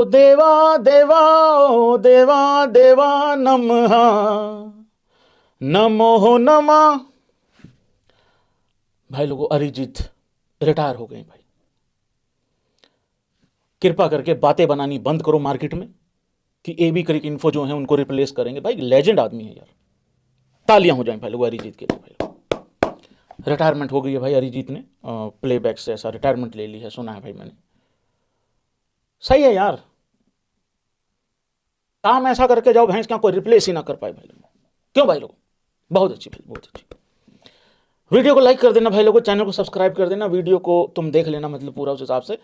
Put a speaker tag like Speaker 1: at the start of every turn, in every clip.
Speaker 1: देवा देवा ओ देवा देवा नमः नमो नमः। भाई लोगों, अरिजीत रिटायर हो गए भाई। कृपा करके बातें बनानी बंद करो मार्केट में कि एबी क्रिक इन्फो जो है उनको रिप्लेस करेंगे। भाई लेजेंड आदमी है यार, तालियां हो जाएं भाई लोग अरिजीत के लिए। भाई रिटायरमेंट हो गई है भाई अरिजीत ने, प्लेबैक से ऐसा रिटायरमेंट ले ली है, सुना है भाई मैंने। सही है यार, काम ऐसा करके जाओ भैंस क्या कोई रिप्लेस ही ना कर पाए भाई लोग। क्यों भाई लोग, बहुत अच्छी भाई, बहुत अच्छी। वीडियो को लाइक कर देना भाई लोगों, चैनल को सब्सक्राइब कर देना, वीडियो को तुम देख लेना मतलब पूरा उस हिसाब से।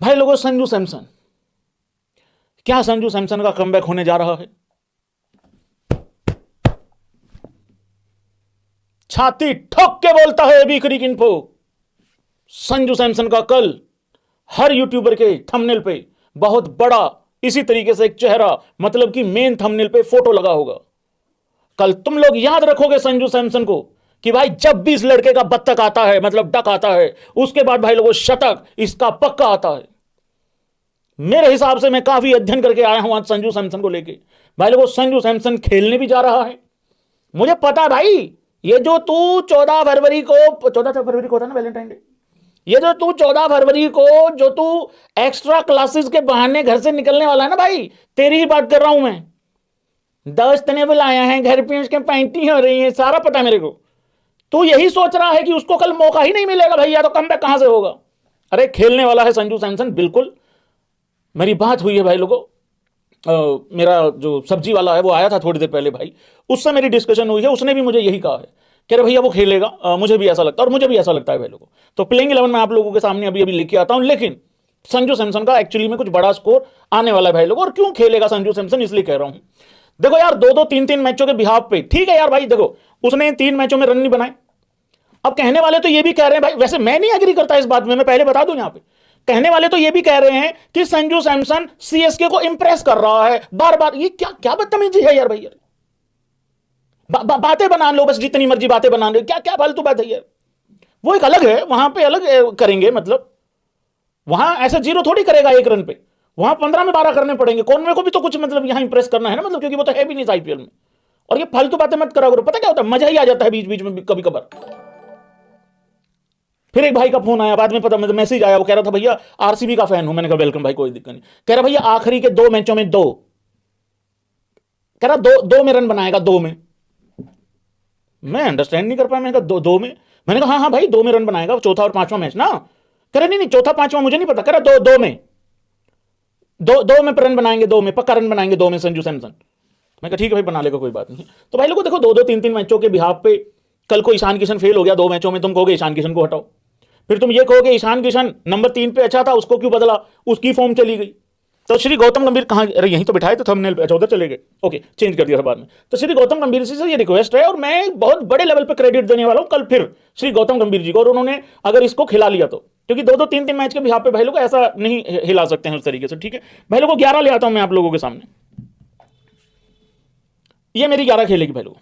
Speaker 1: भाई लोगों, संजू सैमसन, क्या संजू सैमसन का कमबैक होने जा रहा है? छाती ठोक के बोलता है एबी क्रिक इन्फो, संजू सैमसन का कल हर यूट्यूबर के थंबनेल पे बहुत बड़ा इसी तरीके से एक चेहरा, मतलब कि मेन थंबनेल पे फोटो लगा होगा। कल तुम लोग याद रखोगे संजू सैमसन को कि भाई जब भी इस लड़के का बत्तख आता है, मतलब डक आता है, उसके बाद भाई लोगों शतक इसका पक्का आता है। मेरे हिसाब से मैं काफी अध्ययन करके आया हूं आज संजू सैमसन को लेके। भाई लोगों, संजू सैमसन खेलने भी जा रहा है, मुझे पता है भाई। ये जो तू 14 फरवरी को 14 फरवरी को था ना वैलेंटाइन डे, ये जो तू 14 फरवरी को जो तू एक्स्ट्रा क्लासेस के बहाने घर से निकलने वाला है ना भाई, तेरी ही बात कर रहा हूं मैं। दोस्त ने बुलाया है, घर पे उसके पैंटी हो रही है, सारा पता मेरे को। तू यही सोच रहा है कि उसको कल मौका ही नहीं मिलेगा भैया, तो कमबैक कहां से होगा? अरे खेलने वाला है संजू सैमसन, बिल्कुल। मेरी बात हुई है भाई लोगों, मेरा जो सब्जी वाला है वो आया था थोड़ी देर पहले भाई, उससे मेरी डिस्कशन हुई है, उसने भी मुझे यही कहा है, कह रहे भैया वो खेलेगा। मुझे भी ऐसा लगता है और मुझे भी ऐसा लगता है भाई लोगों। तो प्लेइंग 11 में आप लोगों के सामने अभी अभी लेके आता हूं, लेकिन संजू सैमसन का एक्चुअली में कुछ बड़ा स्कोर आने वाला है भाई लोगों। और क्यों खेलेगा संजू सैमसन, इसलिए कह रहा हूं। देखो यार, 2-2 3-3 मैचों के बिहाफ पे ठीक है यार भाई। देखो उसने 3 मैचों में रन नहीं बनाए। अब कहने वाले तो ये भी कह रहे हैं भाई, वैसे मैं नहीं एग्री करता इस बात में, मैं पहले बता दूं यहां पे। कहने वाले तो ये भी कह रहे हैं कि संजू सैमसन सीएसके को इंप्रेस कर रहा है बार बार। ये क्या क्या बदतमीजी है यार भैया। बातें बना लो बस, जितनी मर्जी बातें बना लो, क्या क्या फालतू बात है यार। वो एक अलग है, वहां पे अलग करेंगे, मतलब वहां ऐसा जीरो थोड़ी करेगा 1 रन पे, वहां 15 में 12 करने पड़ेंगे। कॉनवे को भी तो कुछ मतलब यहां इंप्रेस करना है ना, मतलब क्योंकि वो तो है भी नहीं आईपीएल में। और ये फालतू बातें मत करा करो, पता क्या होता है, मजा ही आ जाता है बीच बीच में कभी कभार। फिर एक भाई का फोन आया, बाद में पता मतलब मैसेज आया, वो कह रहा था भैया आरसीबी का फैन हूं। मैंने कहा वेलकम भाई, कोई दिक्कत नहीं। कह रहा भैया आखिरी के 2 मैचों में 2, कह रहा 2 में रन बनाएगा, 2 में। मैं अंडरस्टैंड नहीं कर पाया, मैंने कहा 2 में। मैंने कहा हाँ हाँ भाई 2 में रन बनाएगा, चौथा और 5वां मैच ना। कह रहे नहीं चौथा 5वां मुझे नहीं पता, कह रहा 2 में 2 में रन बनाएंगे, 2 में पक्का रन बनाएंगे, 2 में संजू सैमसन। मैं कहा ठीक है भाई बना लेगा, कोई बात नहीं। तो भाई लोगों देखो 2-2 3-3 मैचों के बिहाफ पे कल को ईशान किशन फेल हो गया 2 मैचों में, तुम कहोगे ईशान किशन को हटाओ। फिर तुम ये कहोगे ईशान किशन नंबर 3 पे अच्छा था, उसको क्यों बदला, उसकी फॉर्म चली गई। तो श्री गौतम गंभीर कहाँ, अरे यहीं तो बिठाए थे थंबनेल पे, अच्छा उधर चले गए, ओके चेंज कर दिया था बाद में। तो श्री गौतम गंभीर जी से ये रिक्वेस्ट है, और मैं बहुत बड़े लेवल पे क्रेडिट देने वाला हूं कल फिर श्री गौतम गंभीर जी को, और उन्होंने अगर इसको खिला लिया तो, क्योंकि 2-2 3-3 मैच के बिहाफ पे भाई लोग ऐसा नहीं हिला सकते हैं उस तरीके से। ठीक है भाई लोगों, 11 ले आता हूं मैं आप लोगों के सामने। ये मेरी 11 खेलेगी भाई लोग।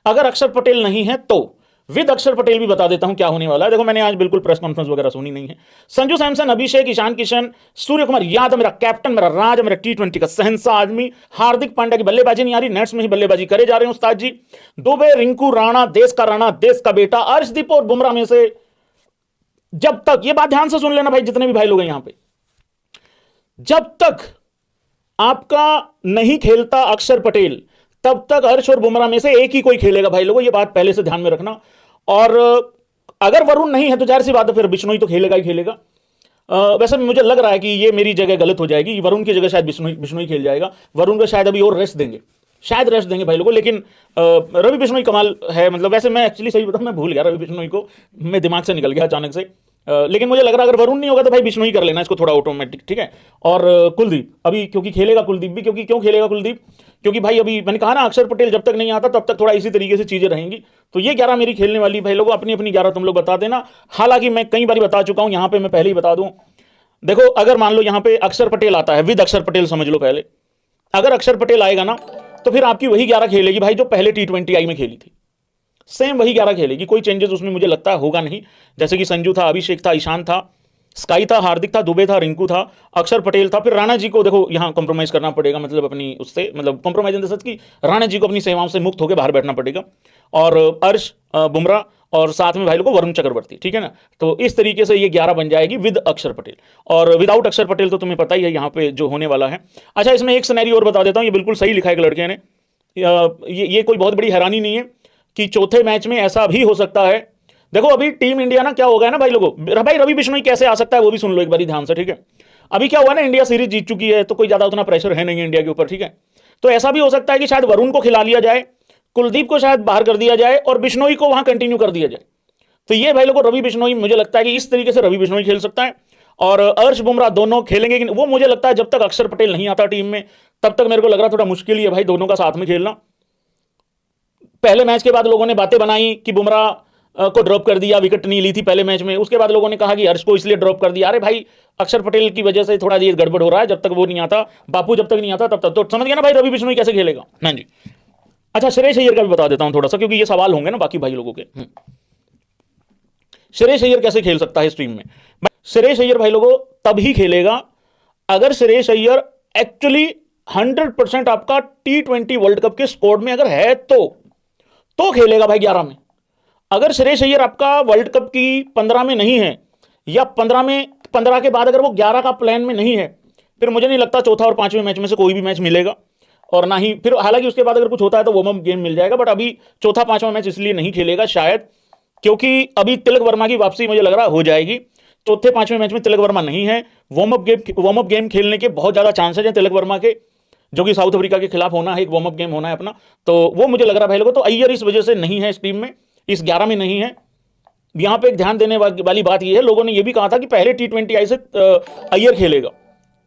Speaker 1: अगर अक्षर पटेल नहीं है तो विद अक्षर पटेल भी बता देता हूं क्या होने वाला है। देखो मैंने आज बिल्कुल प्रेस कॉन्फ्रेंस वगैरह सुनी नहीं है। संजू सैमसन, अभिषेक, ईशान किशन, सूर्य कुमार यादव मेरा कैप्टन, मेरा राज, मेरा T20 का शहंशाह आदमी, हार्दिक पांड्या की बल्लेबाजी नहीं आ रही, नेट्स में ही बल्लेबाजी करे जा रहे हैं उस्ताद जी, दुबे, रिंकू, राणा, देश का राणा, देश का बेटा, अर्शदीप और बुमराह में से जब तक, ये बात ध्यान से सुन लेना भाई जितने भी भाई लोग हैं यहां पे, जब तक आपका नहीं खेलता अक्षर पटेल तब तक हर्ष और बुमराह में से एक ही कोई खेलेगा भाई लोगों, ये बात पहले से ध्यान में रखना। और अगर वरुण नहीं है तो जाहिर सी बात है फिर बिश्नोई तो खेलेगा ही खेलेगा। वैसे मुझे लग रहा है कि ये मेरी जगह गलत हो जाएगी, वरुण की जगह शायद बिश्नोई खेल जाएगा। वरुण को शायद अभी और रेस्ट देंगे, शायद रेस्ट देंगे भाई लोगों। लेकिन रवि बिश्नोई कमाल है, मतलब वैसे मैं एक्चुअली सही बताऊं मैं भूल गया रवि बिश्नोई को, मैं दिमाग से निकल गया अचानक से। लेकिन मुझे लग रहा है अगर वरुण नहीं होगा तो भाई बिश्नोई कर लेना इसको थोड़ा ऑटोमेटिक, ठीक है। और कुलदीप अभी क्योंकि खेलेगा कुलदीप भी, क्योंकि क्यों खेलेगा कुलदीप, क्योंकि भाई अभी मैंने कहा ना अक्षर पटेल जब तक नहीं आता तब तक थोड़ा इसी तरीके से चीजें रहेंगी। तो ये 11 मेरी खेलने वाली भाई लोगों, अपनी अपनी 11 तुम लोग बता देना। हालांकि मैं कई बार बता चुका हूं, यहां पे मैं पहले ही बता दूं। देखो अगर मान लो यहां पे अक्षर पटेल आता है, विद अक्षर पटेल समझ लो पहले, अगर अक्षर पटेल आएगा ना तो फिर आपकी वही 11 खेलेगी भाई जो पहले T20I में खेली थी, सेम वही 11 खेलेगी, कोई चेंजेस उसमें मुझे लगता है होगा नहीं। जैसे कि संजू था, अभिषेक था, ईशान था, स्काई था, हार्दिक था, दुबे था, रिंकू था, अक्षर पटेल था, फिर राणा जी को देखो यहाँ कॉम्प्रोमाइज करना पड़ेगा, मतलब अपनी उससे, मतलब कॉम्प्रोमाइज इन द सेंस कि राणा जी को अपनी सेवाओं से मुक्त होकर बाहर बैठना पड़ेगा, और अर्श, बुमराह, और साथ में भाई लोगों को वरुण चक्रवर्ती, ठीक है ना। तो इस तरीके से ये 11 बन जाएगी विद अक्षर पटेल, और विदाउट अक्षर पटेल तो तुम्हें पता ही है यहाँ पे जो होने वाला है। अच्छा, इसमें एक सिनेरियो और बता देता हूँ, ये बिल्कुल सही लिखा है एक लड़के ने, ये कोई बहुत बड़ी हैरानी नहीं है कि चौथे मैच में ऐसा भी हो सकता है। देखो अभी टीम इंडिया ना क्या हो गया ना भाई लोगों, भाई रवि बिश्नोई कैसे आ सकता है वो भी सुन लो एक बार ध्यान से, ठीक है। अभी क्या हुआ ना, इंडिया सीरीज जीत चुकी है तो कोई ज्यादा उतना प्रेशर है नहीं इंडिया के ऊपर, ठीक है। तो ऐसा भी हो सकता है कि शायद वरुण को खिला लिया जाए, कुलदीप को शायद बाहर कर दिया जाए और बिश्नोई को वहां कंटिन्यू कर दिया जाए। तो ये भाई लोगों रवि बिश्नोई, मुझे लगता है कि इस तरीके से रवि बिश्नोई खेल सकता है, और अर्श बुमराह दोनों खेलेंगे कि वो मुझे लगता है जब तक अक्षर पटेल नहीं आता टीम में तब तक मेरे को लग रहा थोड़ा मुश्किल ही है भाई दोनों का साथ में खेलना। पहले मैच के बाद लोगों ने बातें बनाई कि बुमराह को ड्रॉप कर दिया, विकेट नहीं ली थी पहले मैच में, उसके बाद लोगों ने कहा कि हर्ष को इसलिए ड्रॉप कर दिया। अरे भाई अक्षर पटेल की वजह से थोड़ा ये गड़बड़ हो रहा है, जब तक वो नहीं आता, बापू जब तक नहीं आता तब तक, तो समझ गया ना भाई रवि बिश्नोई कैसे खेलेगा। हाँ जी। अच्छा, श्रेयस अय्यर का भी बता देता हूं थोड़ा सा, क्योंकि ये सवाल होंगे ना बाकी भाई लोगों के। श्रेयस अय्यर कैसे खेल सकता है इस टीम में? श्रेयस अय्यर भाई लोगों तभी खेलेगा अगर श्रेयस अय्यर एक्चुअली 100% आपका T20 वर्ल्ड कप के स्क्वाड में अगर है तो खेलेगा भाई 11 में। अगर श्रेयस अय्यर आपका वर्ल्ड कप की 15 में नहीं है, या 15 के बाद अगर वो 11 का प्लान में नहीं है, फिर मुझे नहीं लगता चौथा और पांचवें मैच में से कोई भी मैच मिलेगा, और ना ही फिर, हालांकि उसके बाद अगर कुछ होता है तो वार्म अप गेम मिल जाएगा, बट अभी चौथा पांचवा मैच इसलिए नहीं खेलेगा शायद क्योंकि अभी तिलक वर्मा की वापसी मुझे लग रहा हो जाएगी। चौथे पांचवें मैच में तिलक वर्मा नहीं है, वार्म अप गेम खेलने के बहुत ज्यादा चांसेस हैं तिलक वर्मा के, जो कि साउथ अफ्रीका के खिलाफ होना है, एक वार्म अप गेम होना है अपना, तो वो मुझे लग रहा है भाई लोगों। तो अय्यर इस वजह से नहीं है इस टीम में, इस 11 में नहीं है। यहां पे एक ध्यान देने वाली बात यह है, लोगों ने यह भी कहा था कि पहले T20 आई से अय्यर खेलेगा,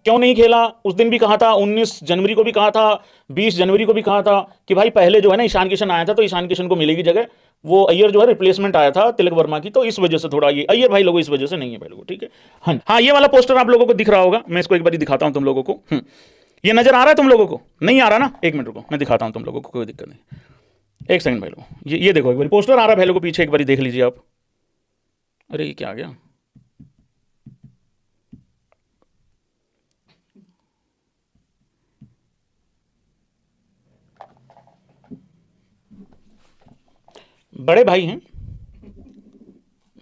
Speaker 1: क्यों नहीं खेला उस दिन भी कहा था, 19 जनवरी को भी कहा था, 20 जनवरी को भी कहा था कि भाई पहले जो है ना ईशान किशन आया था तो ईशान किशन को मिलेगी जगह, वो अय्यर जो है रिप्लेसमेंट आया था तिलक वर्मा की, तो इस वजह से थोड़ा ये अय्यर भाई लोगों इस वजह से नहीं है भाई लोगों, ठीक है। हाँ, ये वाला पोस्टर आप लोगों को दिख रहा होगा, मैं इसको एक बार दिखाता हूं तुम लोगों को। ये नजर आ रहा है तुम लोगों को? नहीं आ रहा ना, एक मिनट रुको मैं दिखाता हूं तुम लोगों को, कोई दिक्कत नहीं, एक सेकंड भाई लोगों। ये देखो एक बार पोस्टर आ रहा है भाई लोगों पीछे, एक बार देख लीजिए आप। अरे ये क्या आ गया? बड़े भाई हैं,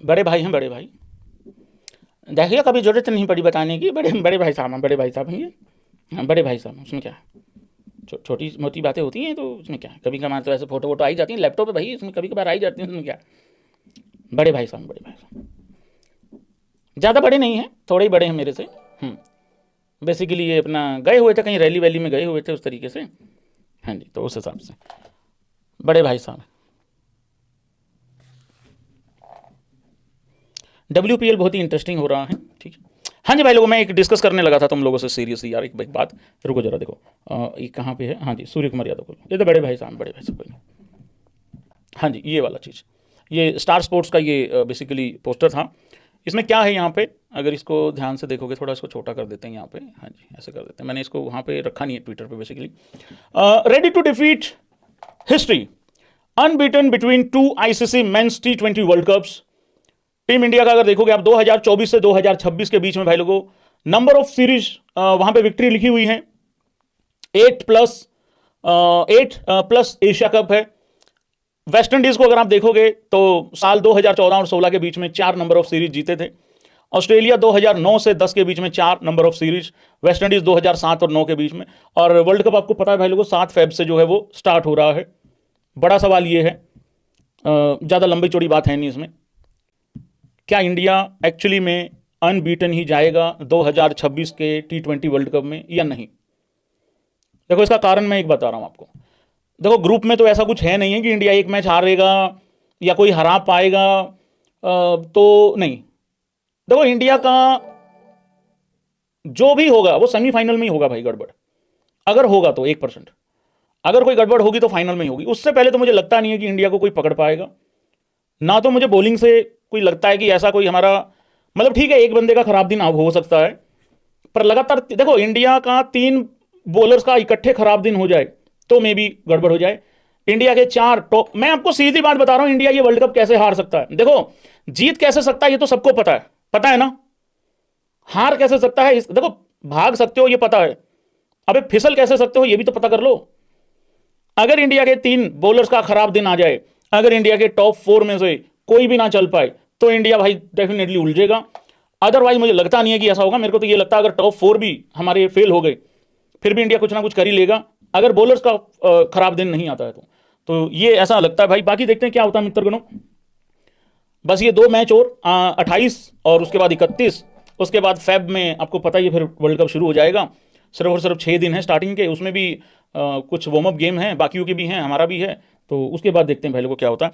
Speaker 1: बड़े भाई हैं, बड़े भाई देखिए, कभी जरूरत नहीं पड़ी बताने की, बड़े बड़े भाई साहब हैं, बड़े भाई साहब हैं ये। हाँ बड़े भाई साहब, उसमें क्या है, छोटी मोटी बातें होती हैं तो उसमें क्या है, कभी कभार तो ऐसे फोटो वोटो आई जाती हैं लैपटॉप पे भाई, उसमें कभी कभार आई जाती हैं, उसमें क्या। बड़े भाई साहब, बड़े भाई साहब ज़्यादा बड़े नहीं हैं, थोड़े ही बड़े हैं मेरे से। बेसिकली ये अपना गए हुए थे कहीं रैली वैली में गए हुए थे उस तरीके से, हाँ जी, तो उस हिसाब से बड़े भाई साहब। WPL बहुत ही इंटरेस्टिंग हो रहा है, ठीक है। हाँ जी भाई लोगों, मैं एक डिस्कस करने लगा था तुम लोगों से सीरियसली यार, एक बात, रुको जरा देखो, ये कहाँ पे है, हाँ जी, सूर्य कुमार यादव को, ये तो बड़े भाई साहब, बड़े भाई साहब। हाँ जी, ये वाला चीज़, ये स्टार स्पोर्ट्स का ये बेसिकली पोस्टर था। इसमें क्या है यहाँ पे, अगर इसको ध्यान से देखोगे, थोड़ा इसको छोटा कर देते हैं यहाँ पे, हाँ जी ऐसे कर देते हैं, मैंने इसको वहाँ पे रखा नहीं है ट्विटर पे basically. Ready to defeat history, unbeaten between 2 ICC men's T20 world cups. Team India का अगर देखोगे आप 2024 से 2026 के बीच में भाई लोगों नंबर ऑफ सीरीज वहां पे विक्ट्री लिखी हुई है 8+ एशिया कप है। वेस्ट इंडीज को अगर आप देखोगे तो साल 2014 और 16 के बीच में 4 नंबर ऑफ सीरीज जीते थे। ऑस्ट्रेलिया 2009 से 10 के बीच में 4 number of series, West Indies 2007 और 9 के बीच में। और वर्ल्ड कप आपको पता है भाई लोगों 7 फेब से जो है वो स्टार्ट हो रहा है। बड़ा सवाल ये है, ज़्यादा लंबी चौड़ी बात है नहीं इसमें, क्या इंडिया एक्चुअली में अनबीटन ही जाएगा 2026 के T20 वर्ल्ड कप में या नहीं? देखो इसका कारण मैं एक बता रहा हूं आपको। देखो ग्रुप में तो ऐसा कुछ है नहीं है कि इंडिया एक मैच हारेगा या कोई हरा पाएगा, तो नहीं। देखो इंडिया का जो भी होगा वो सेमीफाइनल में ही होगा भाई, गड़बड़ अगर होगा तो 1%, अगर कोई गड़बड़ होगी तो फाइनल में ही होगी। उससे पहले तो मुझे लगता नहीं है कि इंडिया को कोई पकड़ पाएगा। ना तो मुझे बॉलिंग से कोई लगता है कि ऐसा कोई हमारा, मतलब ठीक है एक बंदे का खराब दिन हो सकता है, पर लगातार देखो इंडिया का 3 बॉलर्स का इकट्ठे खराब दिन हो जाए तो मे भी गड़बड़ हो जाए। इंडिया के 4 टॉप, मैं आपको सीधी बात बता रहा हूं, इंडिया ये वर्ल्ड कप कैसे हार सकता है, देखो जीत कैसे सकता है ये तो सबको पता है ना। हार कैसे सकता है देखो, भाग सकते हो ये पता है, अबे फिसल कैसे सकते हो ये भी तो पता कर लो। अगर इंडिया के 3 बॉलर्स का खराब दिन आ जाए, अगर इंडिया के टॉप 4 में से कोई भी ना चल पाए, तो इंडिया भाई डेफिनेटली उलझेगा। अदरवाइज मुझे लगता नहीं है कि ऐसा होगा। मेरे को तो ये लगता है अगर टॉप 4 भी हमारे फेल हो गए, फिर भी इंडिया कुछ ना कुछ कर ही लेगा, अगर बॉलर्स का खराब दिन नहीं आता है तो ये ऐसा लगता है भाई। बाकी देखते हैं क्या होता है मित्रगणों। बस ये 2 मैच और 28 और उसके बाद 31, उसके बाद फेब में आपको पता ही है फिर वर्ल्ड कप शुरू हो जाएगा। सिर्फ और सिर्फ 6 दिन है स्टार्टिंग के, उसमें भी कुछ वार्म अप गेम हैं, बाकियों के भी हैं, हमारा भी है, तो उसके बाद देखते हैं भाई लोगों को क्या होता है।